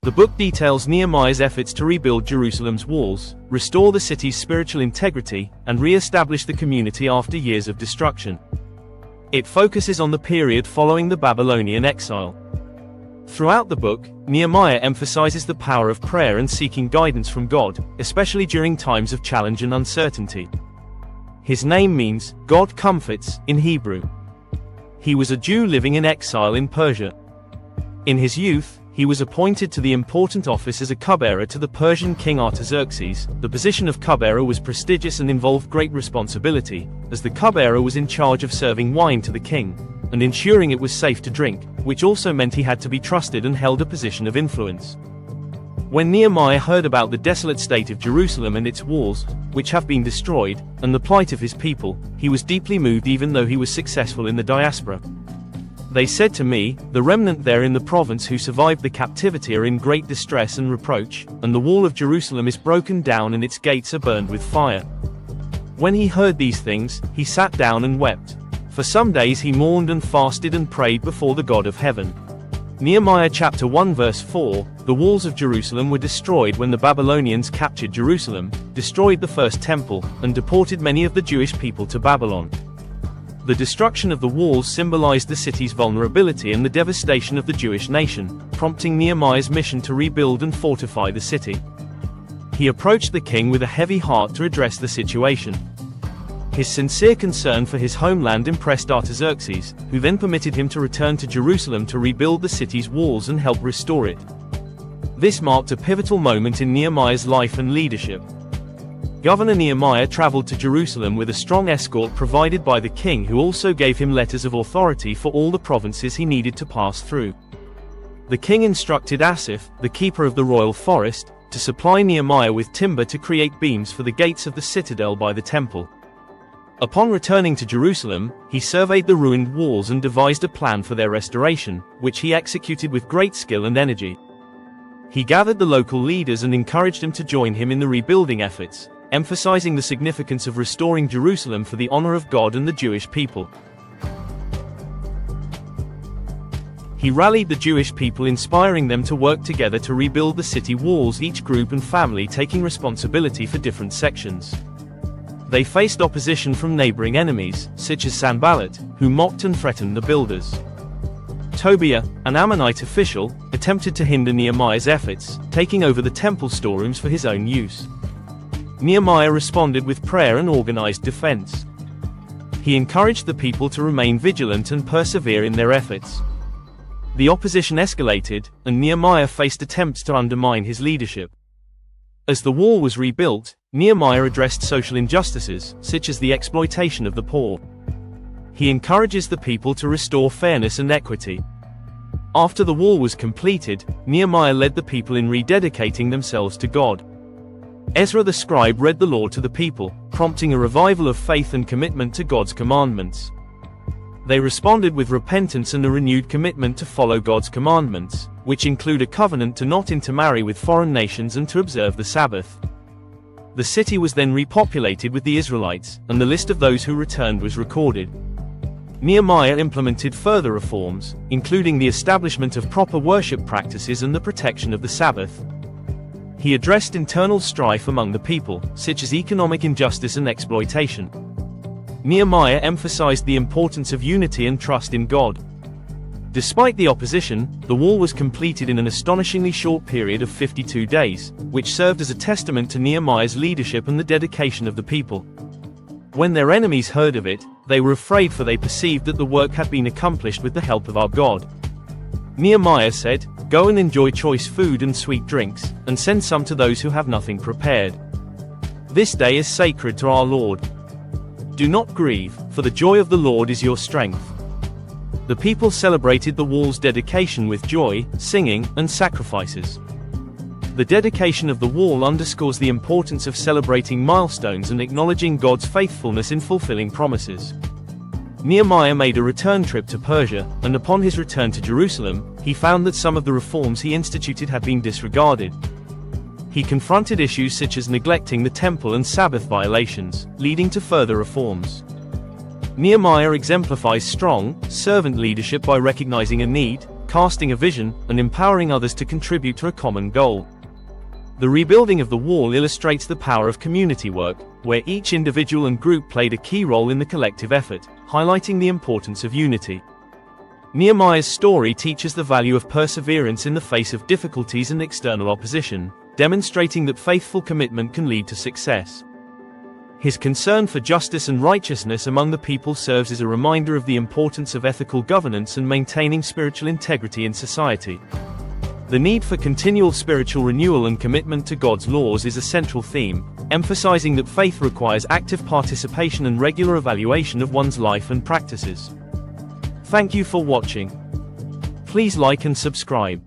The book details Nehemiah's efforts to rebuild Jerusalem's walls, restore the city's spiritual integrity, and re-establish the community after years of destruction. It focuses on the period following the Babylonian exile. Throughout the book, Nehemiah emphasizes the power of prayer and seeking guidance from God, especially during times of challenge and uncertainty. His name means, "God comforts," in Hebrew. He was a Jew living in exile in Persia. In his youth, he was appointed to the important office as a cupbearer to the Persian King Artaxerxes. The position of cupbearer was prestigious and involved great responsibility, as the cupbearer was in charge of serving wine to the king, and ensuring it was safe to drink, which also meant he had to be trusted and held a position of influence. When Nehemiah heard about the desolate state of Jerusalem and its walls, which have been destroyed, and the plight of his people, he was deeply moved even though he was successful in the diaspora. They said to me, "The remnant there in the province who survived the captivity are in great distress and reproach, and the wall of Jerusalem is broken down and its gates are burned with fire." When he heard these things, he sat down and wept. For some days he mourned and fasted and prayed before the God of heaven. Nehemiah chapter 1 verse 4, "The walls of Jerusalem were destroyed when the Babylonians captured Jerusalem, destroyed the first temple, and deported many of the Jewish people to Babylon." The destruction of the walls symbolized the city's vulnerability and the devastation of the Jewish nation, prompting Nehemiah's mission to rebuild and fortify the city. He approached the king with a heavy heart to address the situation. His sincere concern for his homeland impressed Artaxerxes, who then permitted him to return to Jerusalem to rebuild the city's walls and help restore it. This marked a pivotal moment in Nehemiah's life and leadership. Governor Nehemiah traveled to Jerusalem with a strong escort provided by the king, who also gave him letters of authority for all the provinces he needed to pass through. The king instructed Asaph, the keeper of the royal forest, to supply Nehemiah with timber to create beams for the gates of the citadel by the temple. Upon returning to Jerusalem, he surveyed the ruined walls and devised a plan for their restoration, which he executed with great skill and energy. He gathered the local leaders and encouraged them to join him in the rebuilding efforts, emphasizing the significance of restoring Jerusalem for the honor of God and the Jewish people. He rallied the Jewish people, inspiring them to work together to rebuild the city walls, each group and family taking responsibility for different sections. They faced opposition from neighboring enemies, such as Sanballat, who mocked and threatened the builders. Tobiah, an Ammonite official, attempted to hinder Nehemiah's efforts, taking over the temple storerooms for his own use. Nehemiah responded with prayer and organized defense. He encouraged the people to remain vigilant and persevere in their efforts. The opposition escalated, and Nehemiah faced attempts to undermine his leadership. As the wall was rebuilt, Nehemiah addressed social injustices, such as the exploitation of the poor. He encourages the people to restore fairness and equity. After the wall was completed, Nehemiah led the people in rededicating themselves to God. Ezra the scribe read the law to the people, prompting a revival of faith and commitment to God's commandments. They responded with repentance and a renewed commitment to follow God's commandments, which include a covenant to not intermarry with foreign nations and to observe the Sabbath. The city was then repopulated with the Israelites, and the list of those who returned was recorded. Nehemiah implemented further reforms, including the establishment of proper worship practices and the protection of the Sabbath. He addressed internal strife among the people, such as economic injustice and exploitation. Nehemiah emphasized the importance of unity and trust in God. Despite the opposition, the wall was completed in an astonishingly short period of 52 days, which served as a testament to Nehemiah's leadership and the dedication of the people. When their enemies heard of it, they were afraid, for they perceived that the work had been accomplished with the help of our God. Nehemiah said, "Go and enjoy choice food and sweet drinks, and send some to those who have nothing prepared. This day is sacred to our Lord. Do not grieve, for the joy of the Lord is your strength." The people celebrated the wall's dedication with joy, singing, and sacrifices. The dedication of the wall underscores the importance of celebrating milestones and acknowledging God's faithfulness in fulfilling promises. Nehemiah made a return trip to Persia, and upon his return to Jerusalem, he found that some of the reforms he instituted had been disregarded. He confronted issues such as neglecting the temple and Sabbath violations, leading to further reforms. Nehemiah exemplifies strong, servant leadership by recognizing a need, casting a vision, and empowering others to contribute to a common goal. The rebuilding of the wall illustrates the power of community work, where each individual and group played a key role in the collective effort, highlighting the importance of unity. Nehemiah's story teaches the value of perseverance in the face of difficulties and external opposition, demonstrating that faithful commitment can lead to success. His concern for justice and righteousness among the people serves as a reminder of the importance of ethical governance and maintaining spiritual integrity in society. The need for continual spiritual renewal and commitment to God's laws is a central theme, emphasizing that faith requires active participation and regular evaluation of one's life and practices. Thank you for watching. Please like and subscribe.